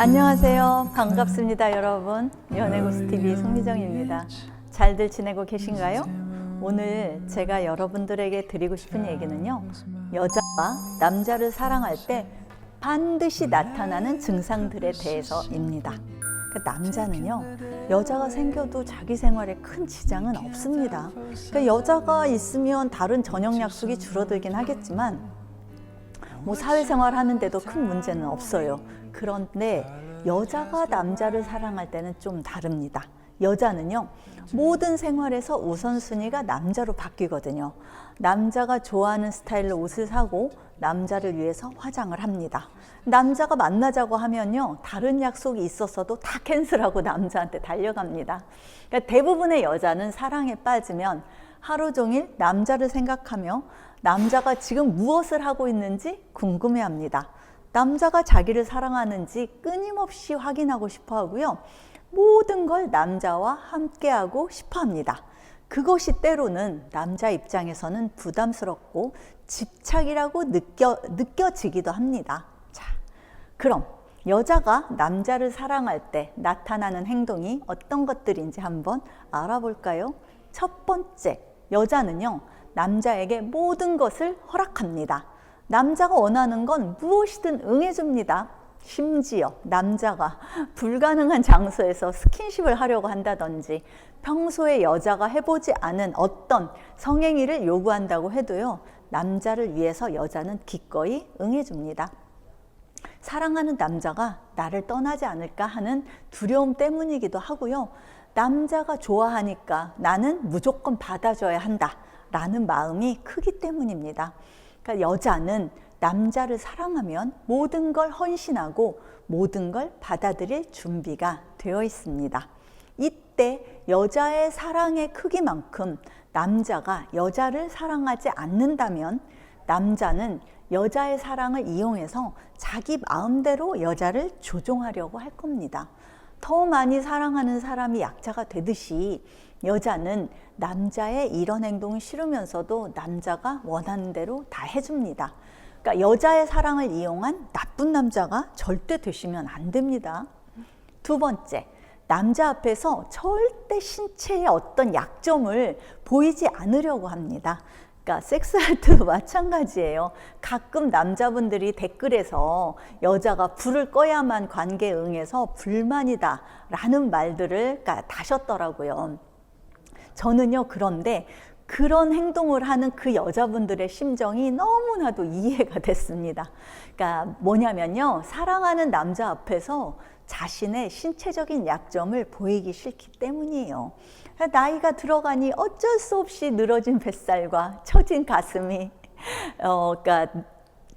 안녕하세요. 반갑습니다, 여러분. 연애고스TV 송미정입니다. 잘들 지내고 계신가요? 오늘 제가 여러분들에게 드리고 싶은 얘기는요, 여자가 남자를 사랑할 때 반드시 나타나는 증상들에 대해서입니다. 남자는요, 여자가 생겨도 자기 생활에 큰 지장은 없습니다. 여자가 있으면 다른 저녁 약속이 줄어들긴 하겠지만 사회생활 하는데도 큰 문제는 없어요. 그런데 여자가 남자를 사랑할 때는 좀 다릅니다. 여자는요, 모든 생활에서 우선순위가 남자로 바뀌거든요. 남자가 좋아하는 스타일로 옷을 사고 남자를 위해서 화장을 합니다. 남자가 만나자고 하면요, 다른 약속이 있었어도 다 캔슬하고 남자한테 달려갑니다. 그러니까 대부분의 여자는 사랑에 빠지면 하루 종일 남자를 생각하며 남자가 지금 무엇을 하고 있는지 궁금해합니다. 남자가 자기를 사랑하는지 끊임없이 확인하고 싶어 하고요. 모든 걸 남자와 함께하고 싶어 합니다. 그것이 때로는 남자 입장에서는 부담스럽고 집착이라고 느껴지기도 합니다. 자, 그럼 여자가 남자를 사랑할 때 나타나는 행동이 어떤 것들인지 한번 알아볼까요? 첫 번째, 여자는요, 남자에게 모든 것을 허락합니다. 남자가 원하는 건 무엇이든 응해줍니다. 심지어 남자가 불가능한 장소에서 스킨십을 하려고 한다든지 평소에 여자가 해보지 않은 어떤 성행위를 요구한다고 해도요, 남자를 위해서 여자는 기꺼이 응해줍니다. 사랑하는 남자가 나를 떠나지 않을까 하는 두려움 때문이기도 하고요. 남자가 좋아하니까 나는 무조건 받아줘야 한다 라는 마음이 크기 때문입니다. 그러니까 여자는 남자를 사랑하면 모든 걸 헌신하고 모든 걸 받아들일 준비가 되어 있습니다. 이때 여자의 사랑의 크기만큼 남자가 여자를 사랑하지 않는다면 남자는 여자의 사랑을 이용해서 자기 마음대로 여자를 조종하려고 할 겁니다. 더 많이 사랑하는 사람이 약자가 되듯이 여자는 남자의 이런 행동이 싫으면서도 남자가 원하는 대로 다 해줍니다. 그러니까 여자의 사랑을 이용한 나쁜 남자가 절대 되시면 안 됩니다. 두 번째, 남자 앞에서 절대 신체의 어떤 약점을 보이지 않으려고 합니다. 그러니까 섹스할 때도 마찬가지예요. 가끔 남자분들이 댓글에서 여자가 불을 꺼야만 관계에 응해서 불만이다 라는 말들을 다셨더라고요. 저는요, 그런데 그런 행동을 하는 그 여자분들의 심정이 너무나도 이해가 됐습니다. 그러니까 뭐냐면요, 사랑하는 남자 앞에서 자신의 신체적인 약점을 보이기 싫기 때문이에요. 나이가 들어가니 어쩔 수 없이 늘어진 뱃살과 처진 가슴이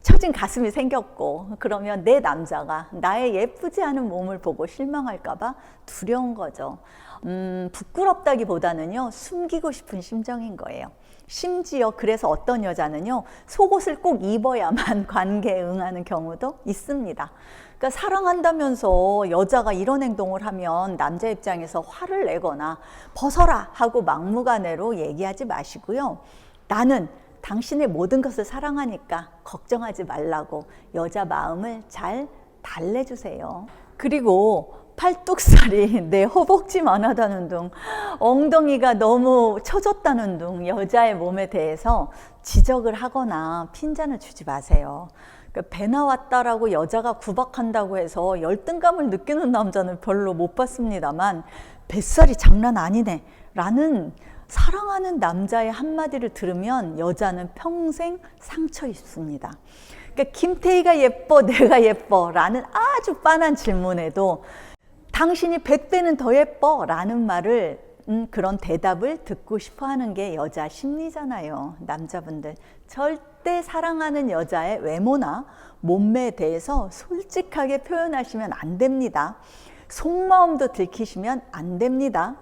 처진 가슴이 생겼고, 그러면 내 남자가 나의 예쁘지 않은 몸을 보고 실망할까 봐 두려운 거죠. 부끄럽다기보다는요, 숨기고 싶은 심정인 거예요. 심지어 그래서 어떤 여자는요, 속옷을 꼭 입어야만 관계에 응하는 경우도 있습니다. 그러니까 사랑한다면서 여자가 이런 행동을 하면 남자 입장에서 화를 내거나 벗어라 하고 막무가내로 얘기하지 마시고요. 나는 당신의 모든 것을 사랑하니까 걱정하지 말라고 여자 마음을 잘 달래주세요. 그리고 팔뚝살이 내 허벅지만하다는 둥, 엉덩이가 너무 처졌다는 둥 여자의 몸에 대해서 지적을 하거나 핀잔을 주지 마세요. 배 나왔다라고 여자가 구박한다고 해서 열등감을 느끼는 남자는 별로 못 봤습니다만 뱃살이 장난 아니네 라는 사랑하는 남자의 한마디를 들으면 여자는 평생 상처 입습니다. 그러니까 김태희가 예뻐, 내가 예뻐 라는 아주 빤한 질문에도 당신이 100배는 더 예뻐 라는 말을 그런 대답을 듣고 싶어 하는 게 여자 심리잖아요. 남자분들 절대 사랑하는 여자의 외모나 몸매에 대해서 솔직하게 표현하시면 안 됩니다. 속마음도 들키시면 안 됩니다.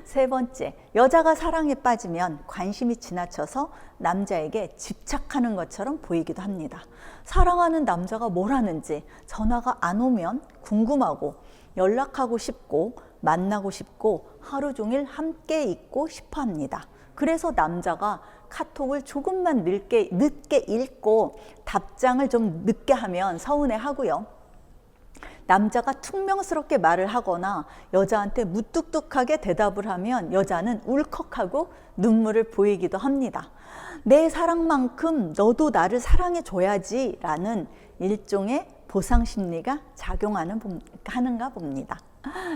세 번째, 여자가 사랑에 빠지면 관심이 지나쳐서 남자에게 집착하는 것처럼 보이기도 합니다. 사랑하는 남자가 뭘 하는지 전화가 안 오면 궁금하고 연락하고 싶고 만나고 싶고 하루 종일 함께 있고 싶어 합니다. 그래서 남자가 카톡을 조금만 늦게 읽고 답장을 좀 늦게 하면 서운해 하고요. 남자가 퉁명스럽게 말을 하거나 여자한테 무뚝뚝하게 대답을 하면 여자는 울컥하고 눈물을 보이기도 합니다. 내 사랑만큼 너도 나를 사랑해 줘야지 라는 일종의 보상 심리가 작용하는가 봅니다.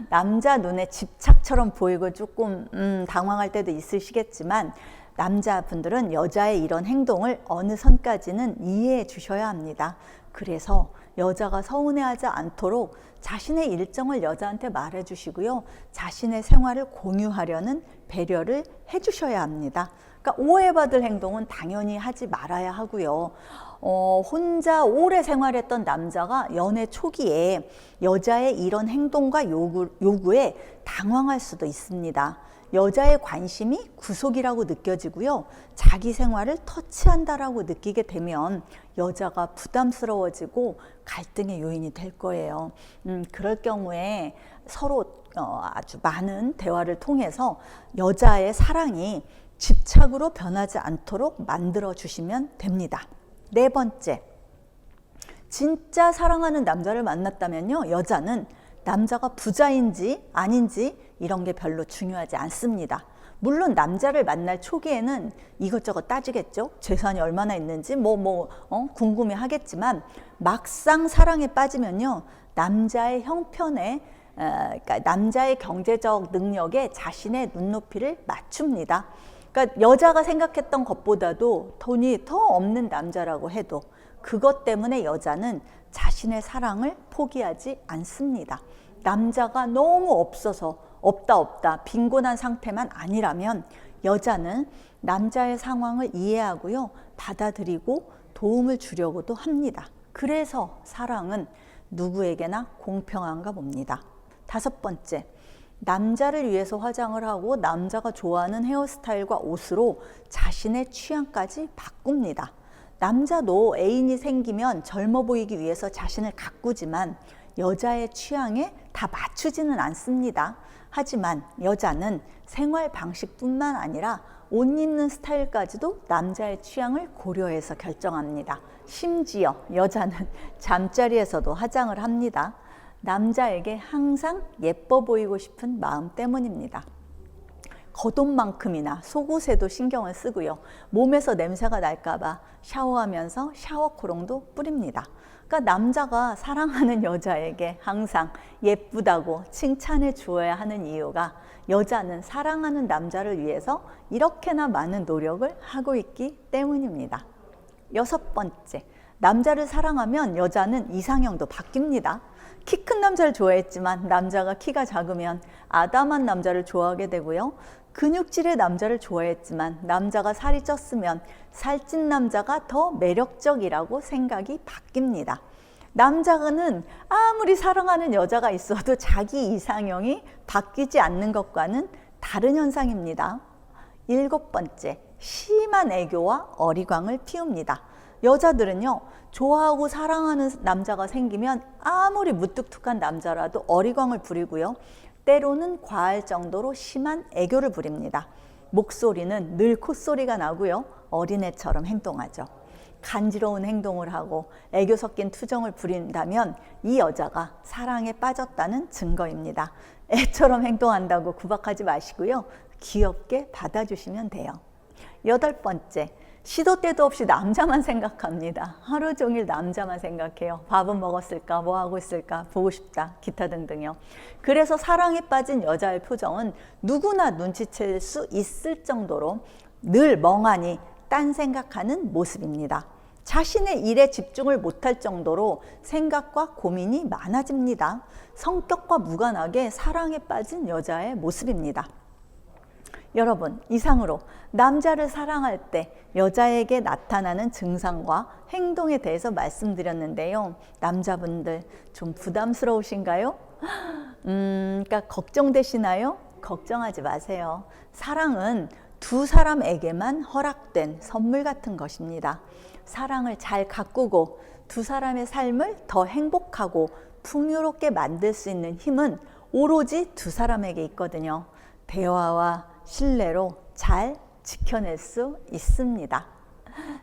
남자 눈에 집착처럼 보이고 조금 당황할 때도 있으시겠지만 남자분들은 여자의 이런 행동을 어느 선까지는 이해해 주셔야 합니다. 그래서 여자가 서운해하지 않도록 자신의 일정을 여자한테 말해 주시고요. 자신의 생활을 공유하려는 배려를 해 주셔야 합니다. 그러니까 오해받을 행동은 당연히 하지 말아야 하고요. 혼자 오래 생활했던 남자가 연애 초기에 여자의 이런 행동과 요구에 당황할 수도 있습니다. 여자의 관심이 구속이라고 느껴지고요. 자기 생활을 터치한다라고 느끼게 되면 여자가 부담스러워지고 갈등의 요인이 될 거예요. 그럴 경우에 서로 아주 많은 대화를 통해서 여자의 사랑이 집착으로 변하지 않도록 만들어 주시면 됩니다. 네 번째, 진짜 사랑하는 남자를 만났다면요, 여자는 남자가 부자인지 아닌지 이런 게 별로 중요하지 않습니다. 물론 남자를 만날 초기에는 이것저것 따지겠죠. 재산이 얼마나 있는지 궁금해 하겠지만 막상 사랑에 빠지면요, 남자의 형편에 그러니까 남자의 경제적 능력에 자신의 눈높이를 맞춥니다. 그러니까 여자가 생각했던 것보다도 돈이 더 없는 남자라고 해도 그것 때문에 여자는 자신의 사랑을 포기하지 않습니다. 남자가 너무 없어서 없다 빈곤한 상태만 아니라면 여자는 남자의 상황을 이해하고요, 받아들이고 도움을 주려고도 합니다. 그래서 사랑은 누구에게나 공평한가 봅니다. 다섯 번째, 남자를 위해서 화장을 하고 남자가 좋아하는 헤어스타일과 옷으로 자신의 취향까지 바꿉니다. 남자도 애인이 생기면 젊어 보이기 위해서 자신을 가꾸지만 여자의 취향에 다 맞추지는 않습니다. 하지만 여자는 생활 방식뿐만 아니라 옷 입는 스타일까지도 남자의 취향을 고려해서 결정합니다. 심지어 여자는 잠자리에서도 화장을 합니다. 남자에게 항상 예뻐 보이고 싶은 마음 때문입니다. 겉옷만큼이나 속옷에도 신경을 쓰고요. 몸에서 냄새가 날까봐 샤워하면서 샤워코롱도 뿌립니다. 그러니까 남자가 사랑하는 여자에게 항상 예쁘다고 칭찬해 주어야 하는 이유가 여자는 사랑하는 남자를 위해서 이렇게나 많은 노력을 하고 있기 때문입니다. 여섯 번째, 남자를 사랑하면 여자는 이상형도 바뀝니다. 키 큰 남자를 좋아했지만 남자가 키가 작으면 아담한 남자를 좋아하게 되고요. 근육질의 남자를 좋아했지만 남자가 살이 쪘으면 살찐 남자가 더 매력적이라고 생각이 바뀝니다. 남자는 아무리 사랑하는 여자가 있어도 자기 이상형이 바뀌지 않는 것과는 다른 현상입니다. 일곱 번째, 심한 애교와 어리광을 피웁니다. 여자들은요, 좋아하고 사랑하는 남자가 생기면 아무리 무뚝뚝한 남자라도 어리광을 부리고요, 때로는 과할 정도로 심한 애교를 부립니다. 목소리는 늘 콧소리가 나고요, 어린애처럼 행동하죠. 간지러운 행동을 하고 애교 섞인 투정을 부린다면 이 여자가 사랑에 빠졌다는 증거입니다. 애처럼 행동한다고 구박하지 마시고요, 귀엽게 받아주시면 돼요. 여덟 번째, 시도 때도 없이 남자만 생각합니다. 하루 종일 남자만 생각해요. 밥은 먹었을까? 뭐 하고 있을까? 보고 싶다. 기타 등등요. 그래서 사랑에 빠진 여자의 표정은 누구나 눈치챌 수 있을 정도로 늘 멍하니 딴 생각하는 모습입니다. 자신의 일에 집중을 못할 정도로 생각과 고민이 많아집니다. 성격과 무관하게 사랑에 빠진 여자의 모습입니다. 여러분, 이상으로 남자를 사랑할 때 여자에게 나타나는 증상과 행동에 대해서 말씀드렸는데요. 남자분들 좀 부담스러우신가요? 그러니까 걱정되시나요? 걱정하지 마세요. 사랑은 두 사람에게만 허락된 선물 같은 것입니다. 사랑을 잘 가꾸고 두 사람의 삶을 더 행복하고 풍요롭게 만들 수 있는 힘은 오로지 두 사람에게 있거든요. 대화와 신뢰로 잘 지켜낼 수 있습니다.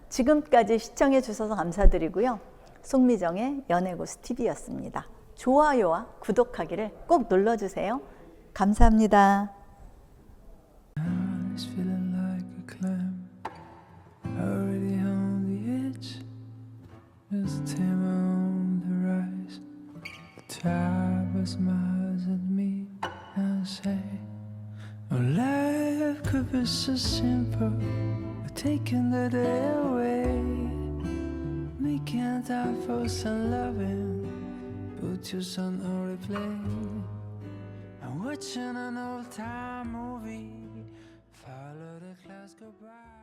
지금까지 시청해 주셔서 감사드리고요. 송미정의 연애고수TV였습니다. 좋아요와 구독하기를 꼭 눌러주세요. 감사합니다. It's feeling like a climb, already on the edge. Just timber on the rise. Travel smiles at me and say, "Oh, life could be so simple, but taking the day away, making time for some loving, put your son on replay." I'm watching an old time movie, follow the clouds go by.